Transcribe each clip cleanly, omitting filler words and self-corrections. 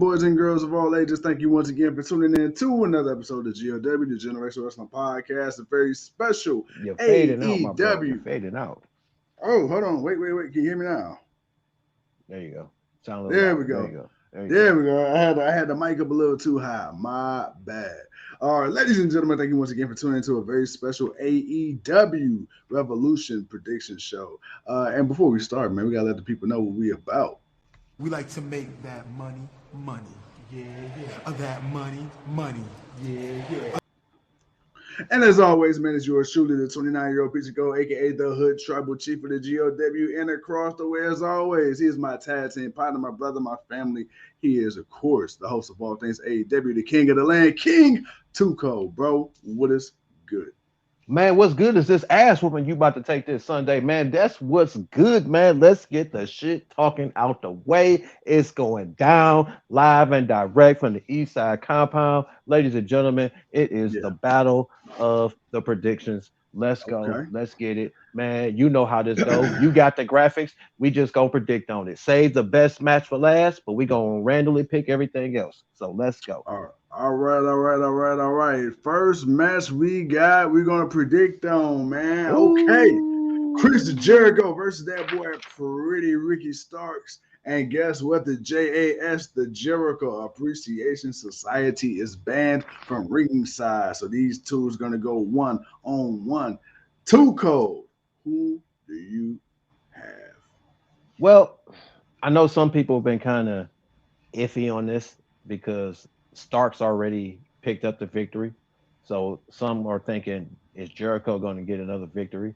boys and girls of all ages, thank you once again for tuning in to another episode of GOW, the Generation Wrestling Podcast, a very special You're fading out, my bro. You're AEW. fading out. Oh, hold on. Wait. Can you hear me now? There you go. Sound a little There we louder. There you go. go. There you There go. we go. I had the mic up a little too high. My bad. All right, ladies and gentlemen, thank you once again for tuning into a very special AEW Revolution prediction show. And before we start, man, we gotta let the people know what we about. We like to make that money, money. Yeah, yeah. That money, money. Yeah, yeah. And as always, man, it's yours truly, the 29-year-old piece of gold, aka the Hood Tribal Chief of the GOW, and across the way, as always, he is my tag team partner, my brother, my family. He is, of course, the host of all things AEW, the king of the land, King Tuco, bro. What is good? Man, what's good is this ass whooping you about to take this Sunday, man. That's what's good, man. Let's get the shit talking out the way. It's going down live and direct from the East Side compound. Ladies and gentlemen, it is the battle of the predictions. Let's go. Okay. Let's get it. Man, you know how this goes. You got the graphics. We just gonna predict on it. Save the best match for last, but we gonna randomly pick everything else. So let's go. All right. First match we're gonna predict on, man. Okay. Chris Jericho versus that boy Pretty Ricky Starks. And guess what? The JAS, the Jericho Appreciation Society, is banned from ringside. So these two is gonna go 1-on-1. Too cold. Who do you have? Well, I know some people have been kind of iffy on this because Starks already picked up the victory. So some are thinking, is Jericho going to get another victory?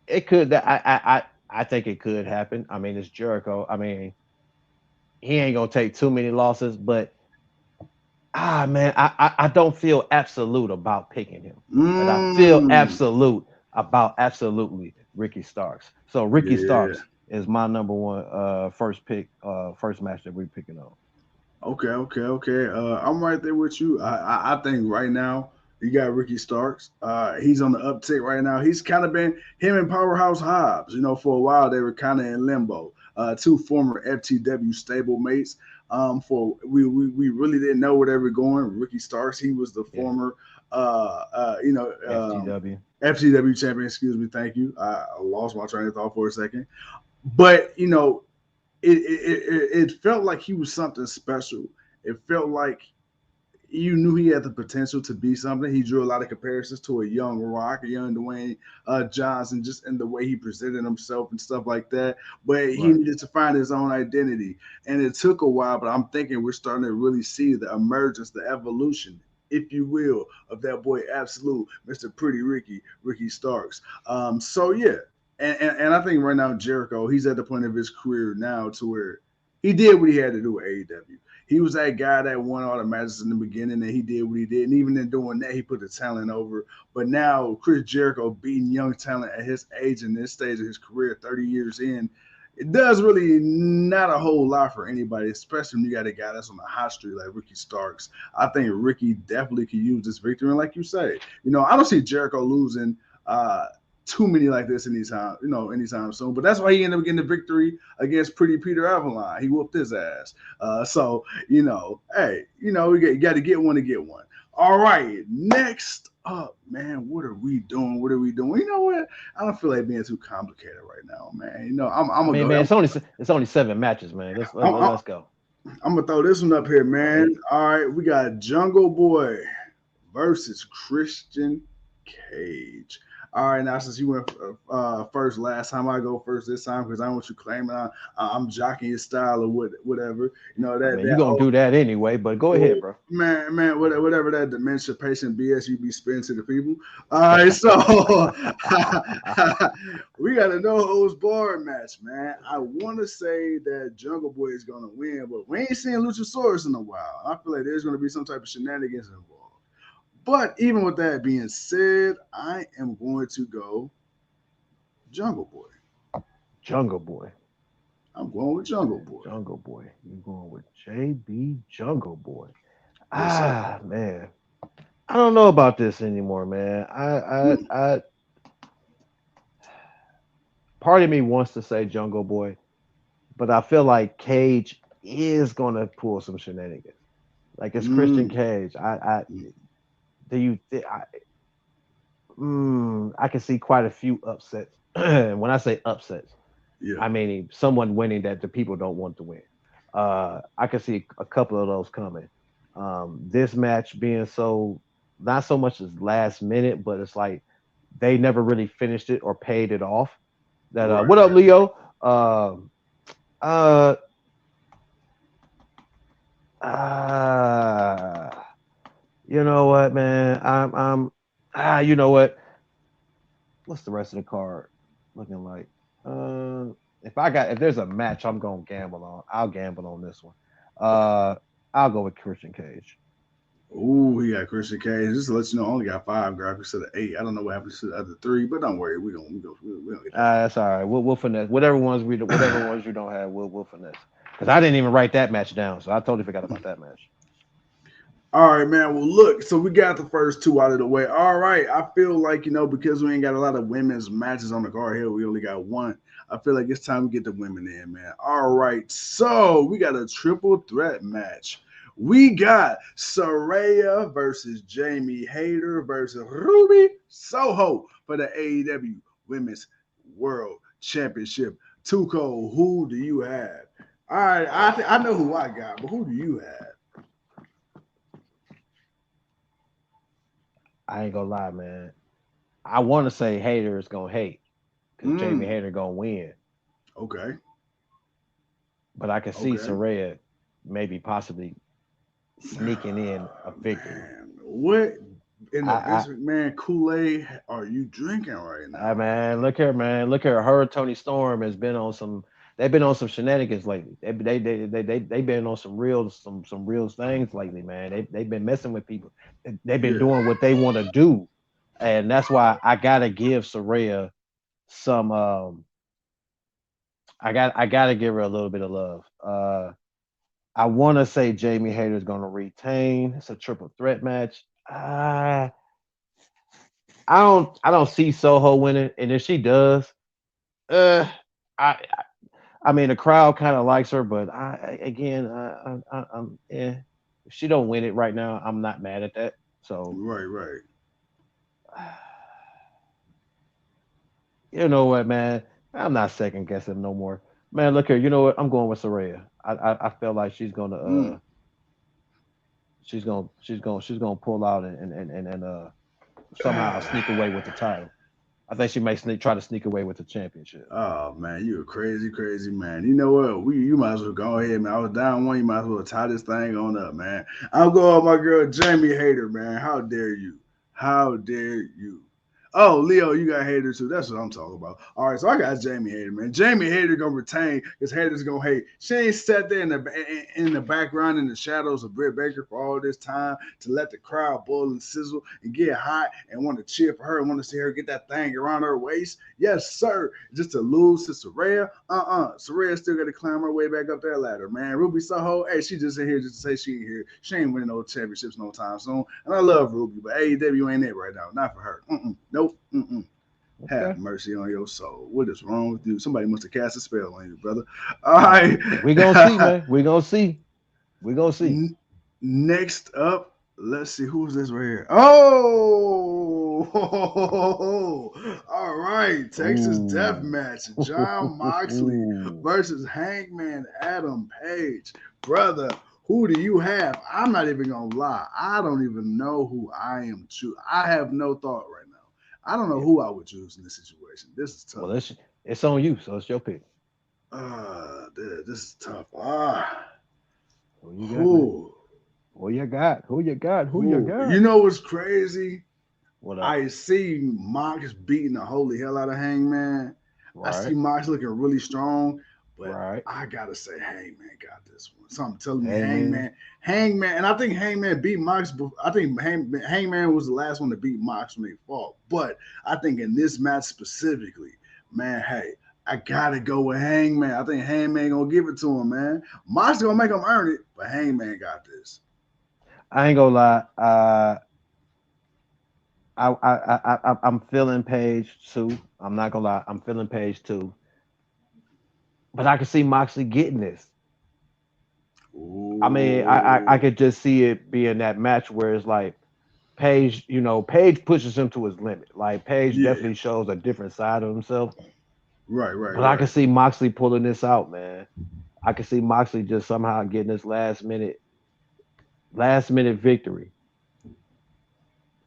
It could. I think it could happen. I mean, it's Jericho. I mean, he ain't gonna take too many losses, but man, I don't feel absolute about picking him, but I feel absolute about absolutely Ricky Starks. So Ricky Starks is my number one first pick, first match that we're picking on. Okay. I'm right there with you. I think right now you got Ricky Starks. He's on the uptick right now. He's kind of been him and Powerhouse Hobbs. You know, for a while they were kind of in limbo. Two former FTW stablemates. For we really didn't know where they were going. Ricky Starks, he was the former FTW. FTW champion. Excuse me. Thank you. I lost my train of thought for a second. But you know, it felt like he was something special. It felt like you knew he had the potential to be something. He drew a lot of comparisons to a young Rock, a young Dwayne Johnson, just in the way he presented himself and stuff like that. But he needed to find his own identity. And it took a while, but I'm thinking we're starting to really see the emergence, the evolution, if you will, of that boy Absolute, Mr. Pretty Ricky Starks. So yeah. And I think right now Jericho, he's at the point of his career now to where he did what he had to do with AEW. He was that guy that won all the matches in the beginning, and he did what he did. And even in doing that, he put the talent over. But now Chris Jericho beating young talent at his age and this stage of his career, 30 years in, it does really not a whole lot for anybody, especially when you got a guy that's on the hot streak like Ricky Starks. I think Ricky definitely could use this victory. And like you say, you know, I don't see Jericho losing too many like this anytime soon. But that's why he ended up getting the victory against Pretty Peter Avalon. He whooped his ass. So you know, hey, you know, you got to get one to get one. All right, next up, man. What are we doing? You know what? I don't feel like being too complicated right now, man. You know, I'm gonna go. Man, it's only 7 matches, man. Let's go. I'm gonna throw this one up here, man. All right, we got Jungle Boy versus Christian Cage. All right, now since you went first last time, I go first this time because I don't want you claiming I'm jockeying your style or whatever. You know that you're gonna do that anyway. But go ahead, bro. Man, whatever that dementia patient BS you be spitting to the people. All right, so we got a no holds barred match, man. I want to say that Jungle Boy is gonna win, but we ain't seen Luchasaurus in a while. I feel like there's gonna be some type of shenanigans involved. But even with that being said, I am going to go Jungle Boy. Jungle Boy. I'm going with Jungle Boy. Jungle Boy. You're going with JB Jungle Boy. Yes, Man. I don't know about this anymore, man. I part of me wants to say Jungle Boy, but I feel like Cage is gonna pull some shenanigans. Like it's Christian Mm, Cage. I mm, do you I can see quite a few upsets. When I say upsets, yeah. I mean someone winning that the people don't want to win. I can see a couple of those coming. This match being so not so much as last minute, but it's like they never really finished it or paid it off. That Right, what up, right. Leo? Uh, uh, you know what, man? You know what? What's the rest of the card looking like? Uh, if there's a match I'm gonna gamble on, I'll gamble on this one. Uh, I'll go with Christian Cage. Ooh, he got Christian Cage. Just to let you know, I only got 5 graphics instead of 8. I don't know what happened to the other 3, but don't worry, we gonna get that. That's all right. We'll finesse whatever ones you don't have. We'll finesse. Because I didn't even write that match down, so I totally forgot about that match. All right, man. Well, look, so we got the first 2 out of the way. All right, I feel like because we ain't got a lot of women's matches on the card here, we only got one. I feel like it's time we get the women in, man. All right, so we got a triple threat match. We got Saraya versus Jamie Hayter versus Ruby Soho for the AEW Women's World Championship. Tuco, who do you have? All right, I know who I got, but who do you have? I ain't gonna lie, man. I want to say Hater is gonna hate because Jamie Mm, Hater gonna win, okay. but I can see Okay. Saraya maybe possibly sneaking in a victory. Man, what in the I, Vince McMahon Kool-Aid are you drinking right now, man, look here, man, look here. Her and Tony Storm has been on some. They've been on some shenanigans lately. They been on some real things lately, man. They've been messing with people. They've been man? doing what they want to do, and that's why I gotta give Saraya some. I gotta give her a little bit of love. I want to say Jamie Hayter is gonna retain. It's a triple threat match. I don't see Soho winning, and if she does, uh, I I mean the crowd kind of likes her, but again, I'm If she don't win it right now, I'm not mad at that. So Right, right. you know what, man, I'm not second guessing no more. Man, look here. You know what? I'm going with Saraya. I feel like Mm. she's gonna pull out and somehow sneak away with the title. I think she may try to sneak away with the championship. Oh man, you a crazy, crazy man. You know what? You might as well go ahead, man. I was down one. You might as well tie this thing on up, man. I'm going with my girl Jamie Hayter, man. How dare you? How dare you? Oh, Leo, you got Hater too. That's what I'm talking about. All right, so I got Jamie Hayter, man. Jamie Hayter gonna retain because Hater's gonna hate. She ain't sat there in the background in the shadows of Britt Baker for all this time to let the crowd boil and sizzle and get hot and want to cheer for her and want to see her get that thing around her waist. Yes, sir. Just to lose to Saraya. Saraya still got to climb her way back up that ladder, man. Ruby Soho, hey, she just in here just to say she ain't here. She ain't winning no championships no time soon. And I love Ruby, but AEW ain't it right now. Not for her. Nope. Okay. Have mercy on your soul. What is wrong with you? Somebody must have cast a spell on you, brother. All We gonna see, right. man. We gonna see. We gonna see. Next up, let's see who's this right here. Oh, all right. Texas Death Ooh. Match. John Moxley versus Hangman Adam Page. Brother, who do you have? I'm not even gonna lie. I don't even know who I am. I have no thought right now. I don't know Yeah. who I would choose in this situation. This is Well, tough. it's on you, so it's your pick. This is tough. Ah, Who you got, man? who, Who you got? Who you got? Who you who? got? You know what's crazy? What up? I see Mox beating the holy hell out of Hangman. I see Right, Mox looking really strong, but right. I gotta say Hangman got this one. Something telling me Hey, man. Hangman, and I think Hangman beat Mox. I think Hangman was the last one to beat Mox when they fought. But I think in this match specifically, man, hey, I gotta go with Hangman. I think Hangman gonna give it to him, man. Mox gonna make him earn it, but Hangman got this. I ain't gonna lie. I'm feeling page two. I'm not gonna lie. I'm feeling page two, but I can see Moxley getting this. I mean, I could just see it being that match where it's like Page, Page pushes him to his limit. Like Page Yeah. definitely shows a different side of himself. But I Right. can see Moxley pulling this out, man. I can see Moxley just somehow getting this last minute victory.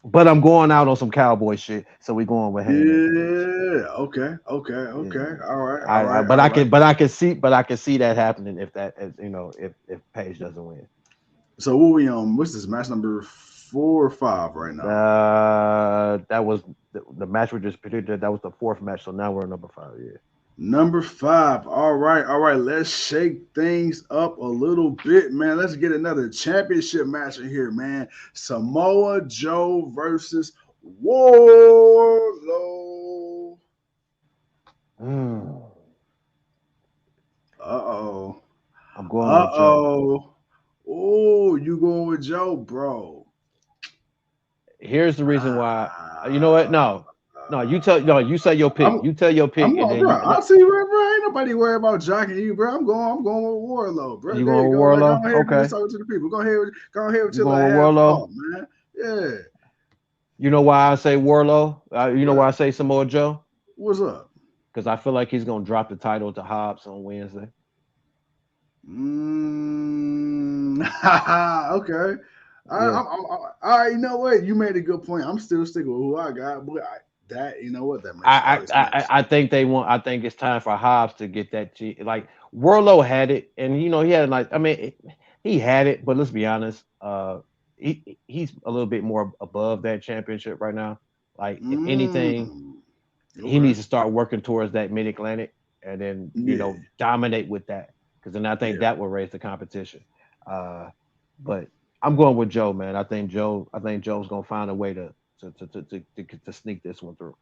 But I'm going out on some cowboy shit, so we going with Hangman Page. Yeah. Yeah. Okay. All right. But I can see that happening if Page doesn't win. So what we on? What's this match number 4 or 5 right now? That was the match we just predicted. That was the fourth match, so now we're on number 5. Yeah. Number 5. All right. Let's shake things up a little bit, man. Let's get another championship match in here, man. Samoa Joe versus Wardlow. Mm. Uh-oh. I'm going with Joe. Oh, you going with Joe, bro. Here's the reason why. You know what? No. You say your pick. I'm You tell your pick, I'm and going, then bro. I see, bro. Ain't nobody worried about jocking you, bro. I'm going with Warlow, bro. you There going you with go. Like, go Warlow? ahead and Okay. talk to the people. Go ahead with You your going like with half Warlow? thought, man. Yeah. You know why I say Warlow? You know What? why I say Samoa Joe? What's up? Because I feel like he's gonna drop the title to Hobbs on Wednesday. Okay. Yeah. You know what? You made a good point. I'm still sticking with who I got, but you know what? That makes a I, lot of I I sense. I think they want. I think it's time for Hobbs to get that. Like Warlow had it, and he had like. I mean, he had it, but let's be honest. He's a little bit more above that championship right now. Like if anything, Mm, he needs okay. to start working towards that Mid Atlantic, and then Yeah. dominate with that. Because then I think Yeah. that will raise the competition. Uh, but I'm going with Joe, man. I think Joe's gonna find a way to sneak this one through.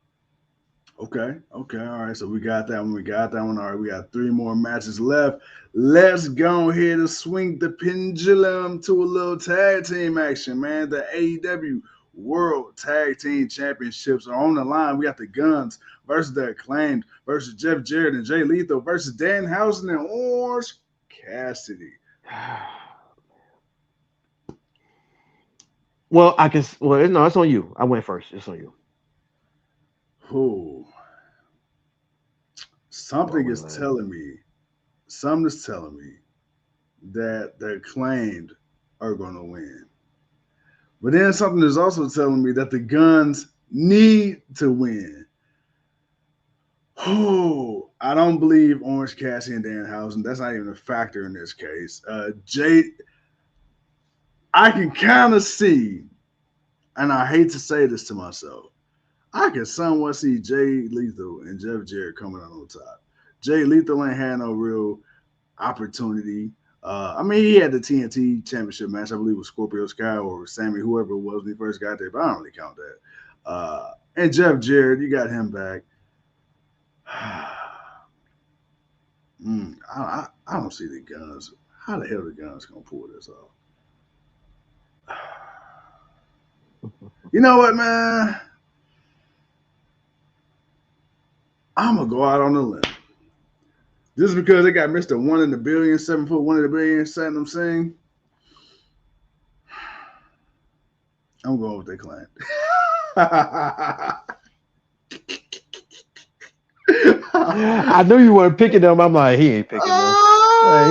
Okay. All right. So we got that one. All right. We got 3 more matches left. Let's go ahead and swing the pendulum to a little tag team action, man. The AEW World Tag Team Championships are on the line. We got the Guns versus the Acclaimed versus Jeff Jarrett and Jay Lethal versus Danhausen and Orange Cassidy. Well, I can. Well, no, it's on you. I went first. It's on you. Who? Roll Something with is man. telling me. Something is telling me that the Acclaimed are going to win. But then something is also telling me that the Guns need to win. Oh, I don't believe Orange Cassidy and Danhausen. That's not even a factor in this case. I can kind of see, and I hate to say this to myself, I can somewhat see Jay Lethal and Jeff Jarrett coming out on top. Jay Lethal ain't had no real opportunity. I mean, he had the TNT Championship match, I believe, with Scorpio Sky or Sammy, whoever it was when he first got there, but I don't really count that. And Jeff Jarrett, you got him back. I don't see the Guns. How the hell the Guns gonna pull this off? You know what, man? I'm gonna go out on a limb. Just because they got Mr. One in the Billion, 7 foot 1 in the billion, setting them sing. I'm going with the Clan. I knew you weren't picking them. I'm like, he ain't picking them.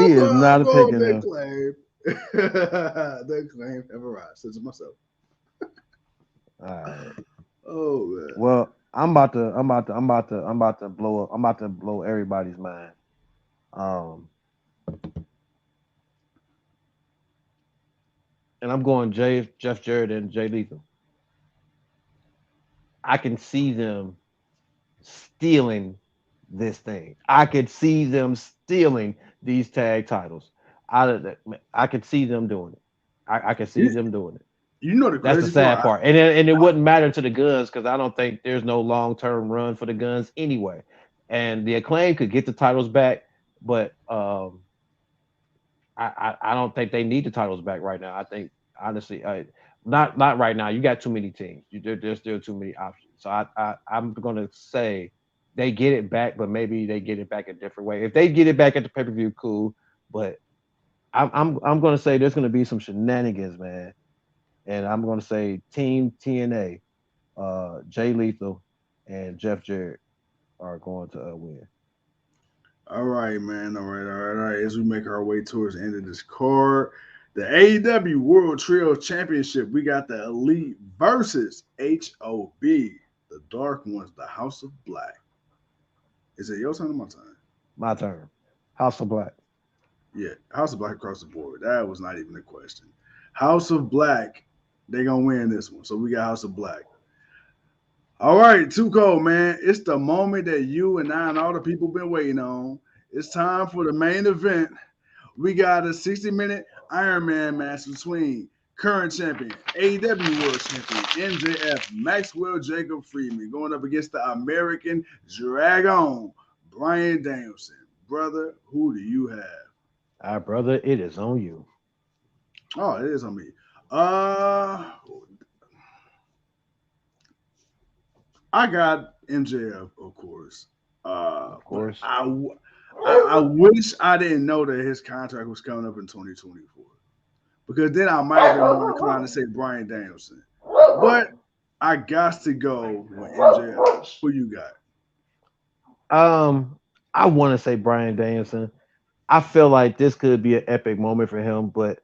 He is I'm not going with picking that them. claim. That claim ever rise. Says it myself. All right. Oh man. Well, I'm about to blow everybody's mind. Um, and I'm going Jeff Jarrett and Jay Lethal. I can see them stealing this thing. I could see them stealing these tag titles out of that. I could see them doing it. I could see You, them doing it. you know the That's the crazy sad part. part, and it wouldn't matter to the Guns because I don't think there's no long term run for the Guns anyway. And the Acclaim could get the titles back, but I don't think they need the titles back right now. I think honestly, not right now. You got too many teams. There's still too many options. So I'm gonna say they get it back, but maybe they get it back a different way. If they get it back at the pay per view, cool. But I'm gonna say there's gonna be some shenanigans, man, and I'm gonna say Team TNA, Jay Lethal, and Jeff Jarrett are going to win. All right, man. All right. As we make our way towards the end of this card, the AEW World Trio Championship, we got the Elite versus HOB, the Dark Ones, the House of Black. Is it your turn or my turn? My turn. House of Black. Yeah, House of Black across the board. That was not even a question. House of Black, they gonna win this one. So we got House of Black. All right, Too Cold, man. It's the moment that you and I and all the people been waiting on. It's time for the main event. We got a 60-minute Iron Man match between current champion, AEW World Champion, MJF, Maxwell Jacob Friedman, going up against the American Dragon, Bryan Danielson. Brother, who do you have? Our brother, it is on you. Oh, it is on me. I got MJF, of course. Of But course. I wish I didn't know that his contract was coming up in 2024, because then I might have been more inclined to say Bryan Danielson. But I got to go with MJF. Who you got? I want to say Bryan Danielson. I feel like this could be an epic moment for him, but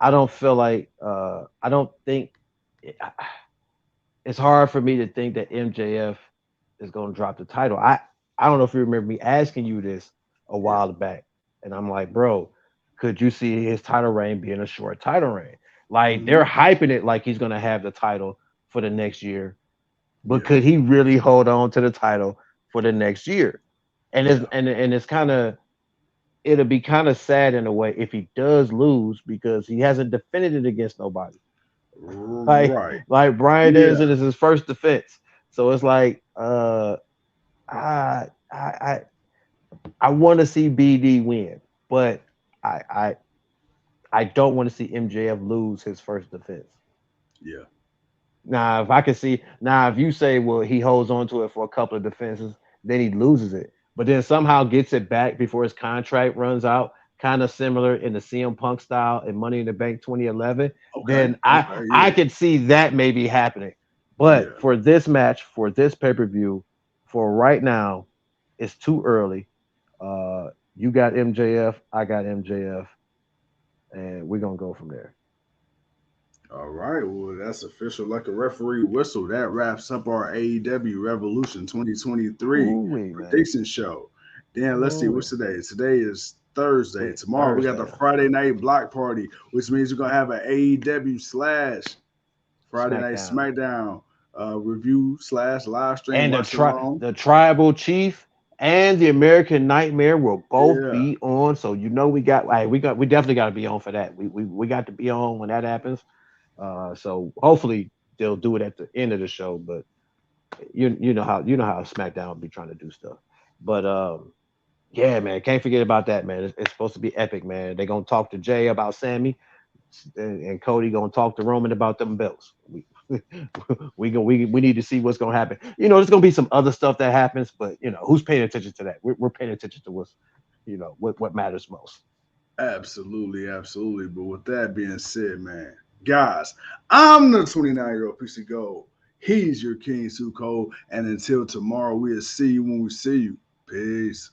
I don't feel like I don't think it's hard for me to think that MJF is going to drop the title. I don't know if you remember me asking you this a Yeah. while back, and I'm like, bro, could you see his title reign being a short title reign? Like they're Mm-hmm. hyping it like he's going to have the title for the next year, but Yeah. could he really hold on to the title for the next year? And it's Yeah. and it's kind of it'll be kind of sad in a way if he does lose because he hasn't defended it against nobody. Like Right. like Brian Yeah. Danielson is his first defense. So it's like I I I want to see BD win, but I I I don't want to see MJF lose his first defense. Yeah. Now, if I can see now, if you say, well, he holds on to it for a couple of defenses, then he loses it, but then somehow gets it back before his contract runs out, kind of similar in the CM Punk style in Money in the Bank 2011, Okay. then Okay. I Yeah. could see that maybe happening. But Yeah. for this match, for this pay per view, for right now, it's too early. You got MJF, I got MJF, and we're gonna go from there. All right, well, that's official. Like a referee whistle, that wraps up our AEW Revolution 2023 Ooh, man. prediction show. Then let's see, Ooh, what's today? Today is Thursday. wait, Tomorrow we got the Thursday. Friday night block party, which means we're gonna have an AEW slash Friday night SmackDown. SmackDown review slash live stream And watch along. the tribal chief and the American Nightmare will both Yeah, be on. So you know we definitely got to be on for that. We got to be on when that happens. So hopefully they'll do it at the end of the show. But you know how SmackDown will be trying to do stuff. But yeah, man, can't forget about that, man. It's supposed to be epic, man. They're gonna talk to Jay about Sammy, and Cody gonna talk to Roman about them belts. We need to see what's gonna happen. There's gonna be some other stuff that happens, but who's paying attention to that? We're paying attention to what matters most. absolutely, absolutely. But with that being said, man, guys, I'm the 29-year-old piece of gold. He's your King Too Cold. And until tomorrow, we'll see you when we see you. Peace.